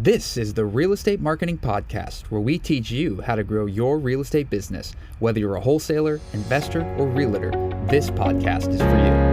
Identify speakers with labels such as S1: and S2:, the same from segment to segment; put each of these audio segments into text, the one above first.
S1: This is the Real Estate Marketing Podcast, where we teach you how to grow your real estate business. Whether you're a wholesaler, investor, or realtor, this podcast is for you.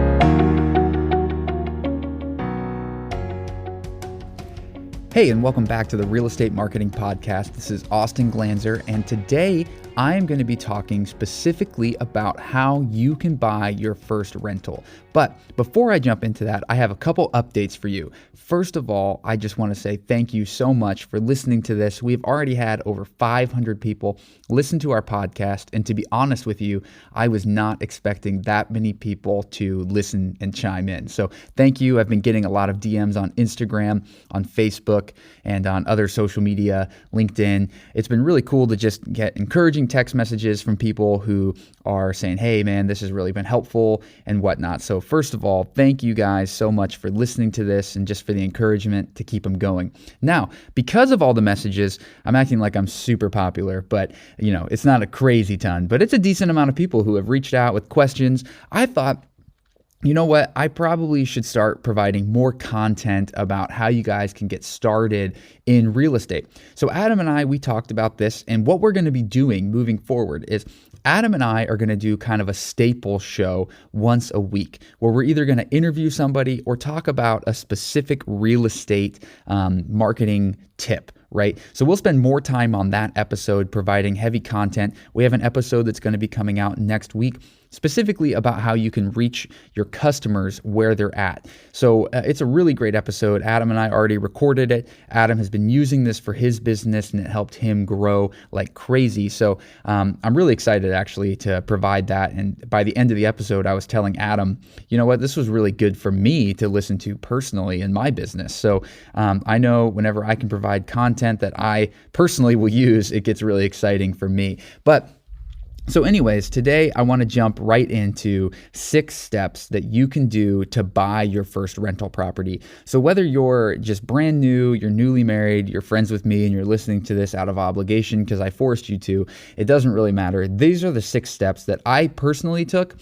S1: Hey, and welcome back to the Real Estate Marketing Podcast. This is Austin Glanzer, and today I am going to be talking specifically about how you can buy your first rental. But before I jump into that, I have a couple updates for you. First of all, I just want to say thank you so much for listening to this. We've already had over 500 people listen to our podcast, and to be honest with you, I was not expecting that many people to listen and chime in. So thank you. I've been getting a lot of DMs on Instagram, on Facebook, and on other social media, LinkedIn. It's been really cool to just get encouraging text messages from people who are saying, hey man, this has really been helpful and whatnot. So first of all, thank you guys so much for listening to this and just for the encouragement to keep them going. Now, because of all the messages, I'm acting like I'm super popular, but it's not a crazy ton, but it's a decent amount of people who have reached out with questions. I thought, you know what? I probably should start providing more content about how you guys can get started in real estate. So Adam and I, we talked about this, and what we're going to be doing moving forward is Adam and I are going to do kind of a staple show once a week where we're either going to interview somebody or talk about a specific real estate marketing tip. Right? So we'll spend more time on that episode providing heavy content. We have an episode that's going to be coming out next week specifically about how you can reach your customers where they're at. So it's a really great episode. Adam and I already recorded it. Adam has been using this for his business and it helped him grow like crazy. So I'm really excited actually to provide that. And by the end of the episode, I was telling Adam, you know what, this was really good for me to listen to personally in my business. So I know whenever I can provide content that I personally will use, it gets really exciting for me. So anyways, today I want to jump right into 6 steps that you can do to buy your first rental property. So whether you're just brand new, you're newly married, you're friends with me, and you're listening to this out of obligation because I forced you to, it doesn't really matter. These are the 6 steps that I personally took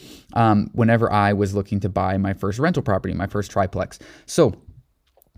S1: whenever I was looking to buy my first rental property, my first triplex. So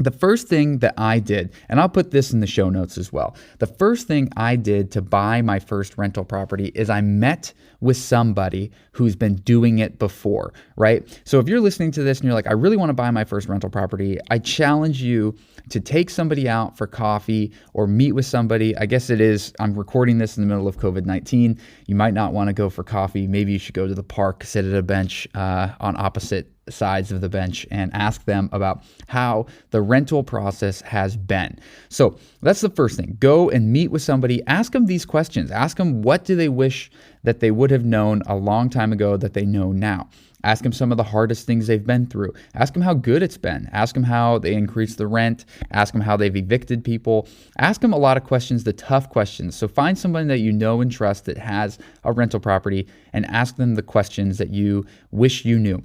S1: the first thing that I did, and I'll put this in the show notes as well. The first thing I did to buy my first rental property is I met with somebody who's been doing it before, right? So if you're listening to this and you're like, I really want to buy my first rental property, I challenge you to take somebody out for coffee or meet with somebody. I guess it is, I'm recording this in the middle of COVID-19. You might not want to go for coffee. Maybe you should go to the park, sit at a bench on opposite sides of the bench and ask them about how the rental process has been. So that's the first thing. Go and meet with somebody. Ask them these questions. Ask them what do they wish that they would have known a long time ago that they know now. Ask them some of the hardest things they've been through. Ask them how good it's been. Ask them how they increased the rent. Ask them how they've evicted people. Ask them a lot of questions, the tough questions. So find someone that you know and trust that has a rental property and ask them the questions that you wish you knew.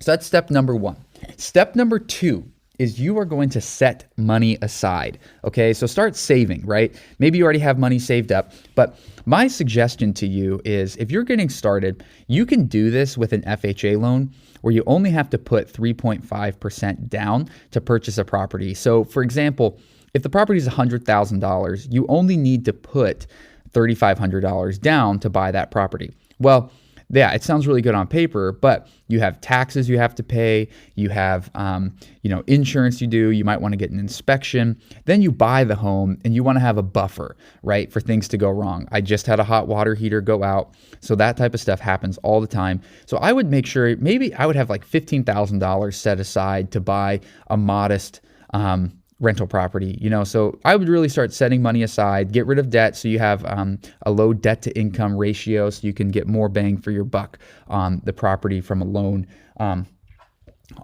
S1: So that's step number 1. Step number 2 is you are going to set money aside. Okay, so start saving, right? Maybe you already have money saved up, but my suggestion to you is if you're getting started, you can do this with an FHA loan where you only have to put 3.5% down to purchase a property. So for example, if the property is $100,000, you only need to put $3,500 down to buy that property. Well, yeah, it sounds really good on paper, but you have taxes you have to pay, you have insurance you do, you might want to get an inspection, then you buy the home and you want to have a buffer, right, for things to go wrong. I just had a hot water heater go out, so that type of stuff happens all the time. So I would make sure, maybe I would have like $15,000 set aside to buy a modest rental property, so I would really start setting money aside, get rid of debt so you have a low debt to income ratio so you can get more bang for your buck on the property from a loan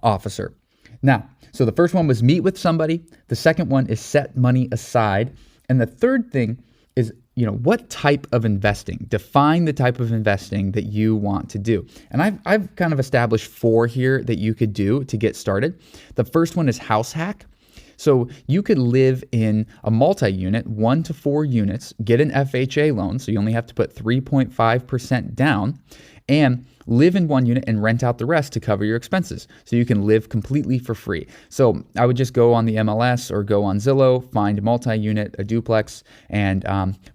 S1: officer. Now, so the first one was meet with somebody. The second one is set money aside. And the third thing is, what type of investing? Define the type of investing that you want to do. And I've kind of established 4 here that you could do to get started. The first one is house hack. So you could live in a multi-unit, 1 to 4 units, get an FHA loan, so you only have to put 3.5% down, and live in one unit and rent out the rest to cover your expenses. So you can live completely for free. So I would just go on the MLS or go on Zillow, find a multi-unit, a duplex, and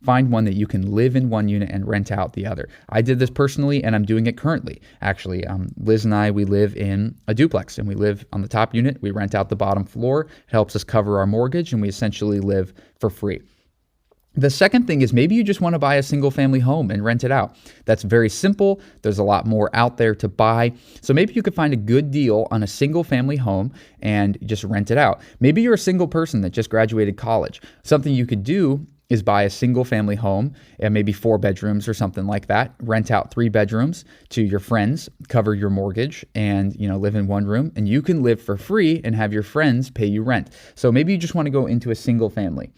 S1: find one that you can live in one unit and rent out the other. I did this personally, and I'm doing it currently. Actually, Liz and I, we live in a duplex, and we live on the top unit. We rent out the bottom floor. It helps us cover our mortgage, and we essentially live for free. The second thing is maybe you just want to buy a single family home and rent it out. That's very simple. There's a lot more out there to buy. So maybe you could find a good deal on a single family home and just rent it out. Maybe you're a single person that just graduated college. Something you could do is buy a single family home and maybe 4 bedrooms or something like that. Rent out 3 bedrooms to your friends, cover your mortgage, and live in one room. And you can live for free and have your friends pay you rent. So maybe you just want to go into a single family.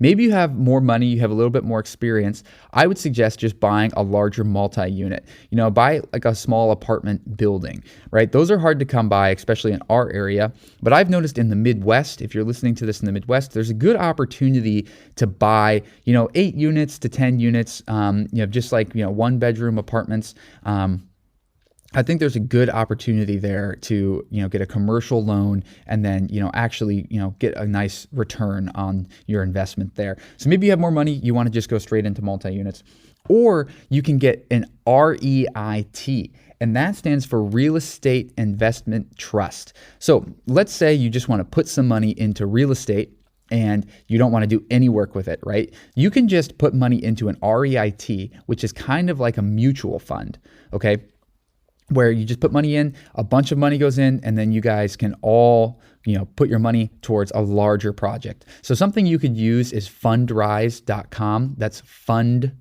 S1: Maybe you have more money, you have a little bit more experience. I would suggest just buying a larger multi-unit. Buy like a small apartment building, right? Those are hard to come by, especially in our area. But I've noticed in the Midwest, if you're listening to this in the Midwest, there's a good opportunity to buy, 8 units to 10 units, just like, 1-bedroom apartments. I think there's a good opportunity there to, get a commercial loan and then, actually, get a nice return on your investment there. So maybe you have more money, you want to just go straight into multi-units, or you can get an REIT, and that stands for Real Estate Investment Trust. So let's say you just want to put some money into real estate and you don't want to do any work with it, right? You can just put money into an REIT, which is kind of like a mutual fund, okay? Where you just put money in, a bunch of money goes in, and then you guys can all, put your money towards a larger project. So something you could use is fundrise.com. That's fundrise.com.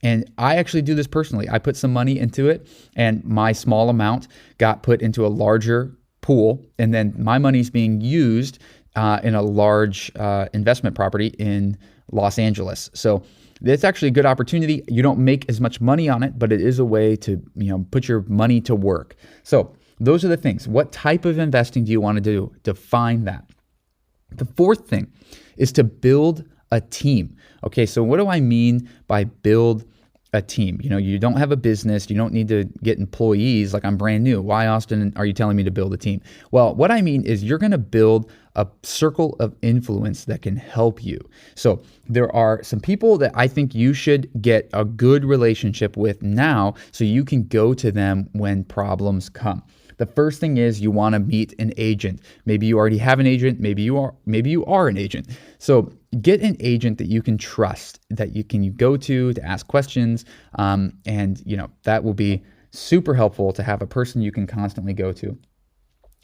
S1: And I actually do this personally. I put some money into it, and my small amount got put into a larger pool, and then my money is being used in a large investment property in Los Angeles. So it's actually a good opportunity. You don't make as much money on it, but it is a way to, put your money to work. So those are the things. What type of investing do you want to do? Define that. The fourth thing is to build a team. Okay, so what do I mean by build a team? You don't have a business. You don't need to get employees. Like, I'm brand new. Why, Austin, are you telling me to build a team? Well, what I mean is you're going to build a circle of influence that can help you. So there are some people that I think you should get a good relationship with now so you can go to them when problems come. The first thing is you want to meet an agent. Maybe you already have an agent. Maybe you are an agent. So get an agent that you can trust, that you can go to ask questions. And that will be super helpful to have a person you can constantly go to.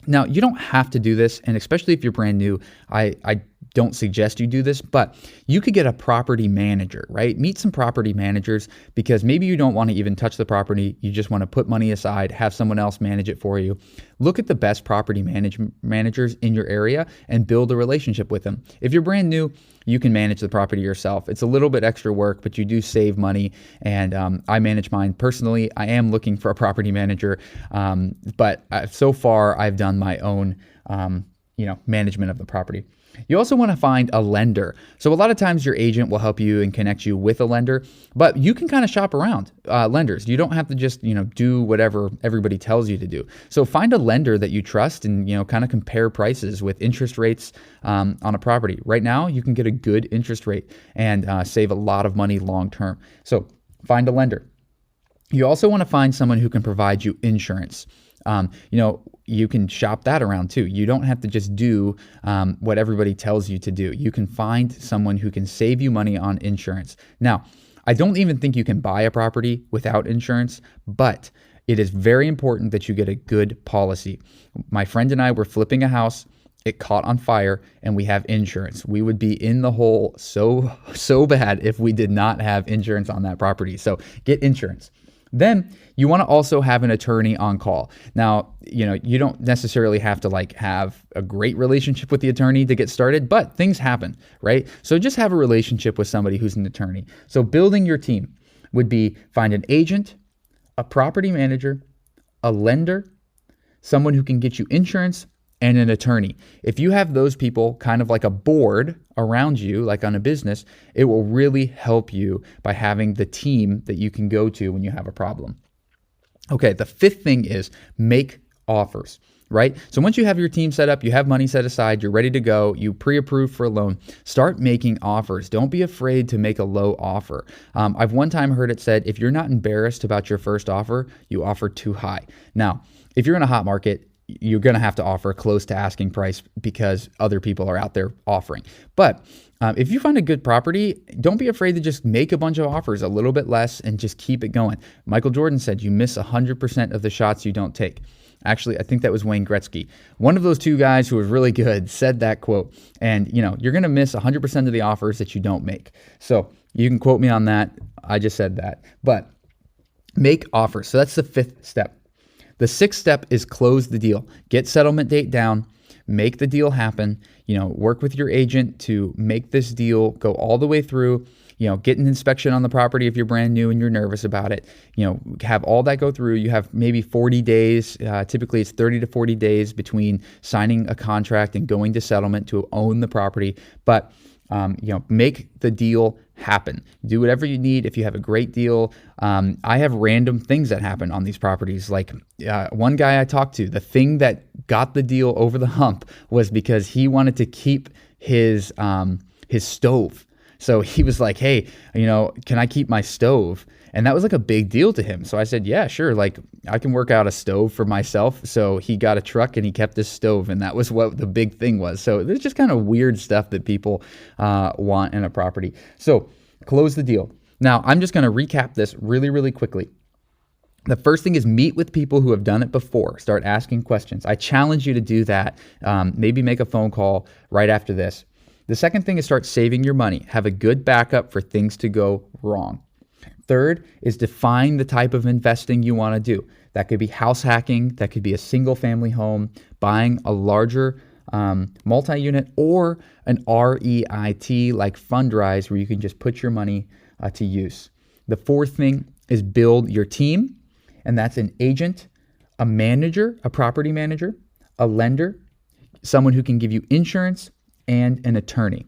S1: Now, you don't have to do this, and especially if you're brand new, I don't suggest you do this, but you could get a property manager, right? Meet some property managers, because maybe you don't want to even touch the property. You just want to put money aside, have someone else manage it for you. Look at the best property managers in your area and build a relationship with them. If you're brand new, you can manage the property yourself. It's a little bit extra work, but you do save money. And I manage mine personally. I am looking for a property manager, but so far I've done my own, management of the property. You also want to find a lender. So a lot of times your agent will help you and connect you with a lender, but you can kind of shop around lenders. You don't have to just, do whatever everybody tells you to do. So find a lender that you trust and, kind of compare prices with interest rates on a property. Right now, you can get a good interest rate and save a lot of money long term. So find a lender. You also want to find someone who can provide you insurance. You can shop that around too. You don't have to just do what everybody tells you to do. You can find someone who can save you money on insurance. Now, I don't even think you can buy a property without insurance, but it is very important that you get a good policy. My friend and I were flipping a house. It caught on fire, and we have insurance. We would be in the hole so bad if we did not have insurance on that property. So get insurance. Then you want to also have an attorney on call. Now, you don't necessarily have to have a great relationship with the attorney to get started, but things happen, right? So just have a relationship with somebody who's an attorney. So building your team would be find an agent, a property manager, a lender, someone who can get you insurance, and an attorney. If you have those people kind of like a board around you, like on a business, it will really help you by having the team that you can go to when you have a problem. Okay, the fifth thing is make offers, right? So once you have your team set up, you have money set aside, you're ready to go, you pre-approved for a loan, start making offers. Don't be afraid to make a low offer. I've one time heard it said, if you're not embarrassed about your first offer, you offer too high. Now, if you're in a hot market, you're going to have to offer close to asking price because other people are out there offering. But if you find a good property, don't be afraid to just make a bunch of offers, a little bit less, and just keep it going. Michael Jordan said, you miss 100% of the shots you don't take. Actually, I think that was Wayne Gretzky. One of those two guys who was really good said that quote. And, you're going to miss 100% of the offers that you don't make. So you can quote me on that. I just said that. But make offers. So that's the fifth step. The sixth step is close the deal. Get settlement date down. Make the deal happen. Work with your agent to make this deal go all the way through. Get an inspection on the property if you're brand new and you're nervous about it. Have all that go through. You have maybe 40 days. Typically, it's 30 to 40 days between signing a contract and going to settlement to own the property. But make the deal happen. Do whatever you need. If you have a great deal, I have random things that happen on these properties. Like one guy I talked to, the thing that got the deal over the hump was because he wanted to keep his stove. So he was like, hey, can I keep my stove? And that was like a big deal to him. So I said, yeah, sure. Like I can work out a stove for myself. So he got a truck and he kept his stove. And that was what the big thing was. So there's just kind of weird stuff that people want in a property. So close the deal. Now I'm just going to recap this really, really quickly. The first thing is meet with people who have done it before. Start asking questions. I challenge you to do that. Maybe make a phone call right after this. The second thing is start saving your money. Have a good backup for things to go wrong. Third is define the type of investing you want to do. That could be house hacking. That could be a single family home, buying a larger multi-unit, or an REIT like Fundrise where you can just put your money to use. The fourth thing is build your team. And that's an agent, a manager, a property manager, a lender, someone who can give you insurance, and an attorney.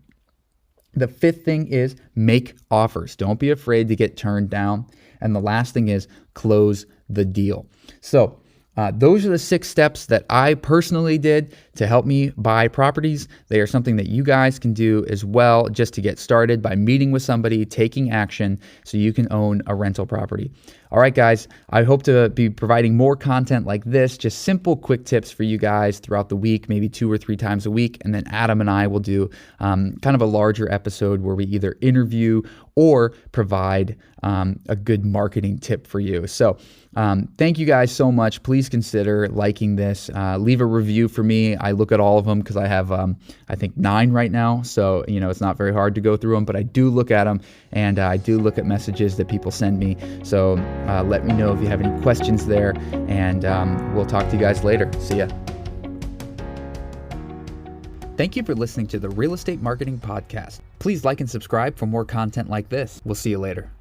S1: The fifth thing is make offers. Don't be afraid to get turned down. And the last thing is close the deal. So those are the 6 steps that I personally did to help me buy properties. They are something that you guys can do as well just to get started by meeting with somebody, taking action so you can own a rental property. All right, guys, I hope to be providing more content like this, just simple, quick tips for you guys throughout the week, maybe 2 or 3 times a week. And then Adam and I will do kind of a larger episode where we either interview or provide a good marketing tip for you. So thank you guys so much. Please consider liking this. Leave a review for me. I look at all of them because I have, I think 9 right now. So, it's not very hard to go through them, but I do look at them and I do look at messages that people send me. So let me know if you have any questions there, and we'll talk to you guys later. See ya. Thank you for listening to the Real Estate Marketing Podcast. Please like and subscribe for more content like this. We'll see you later.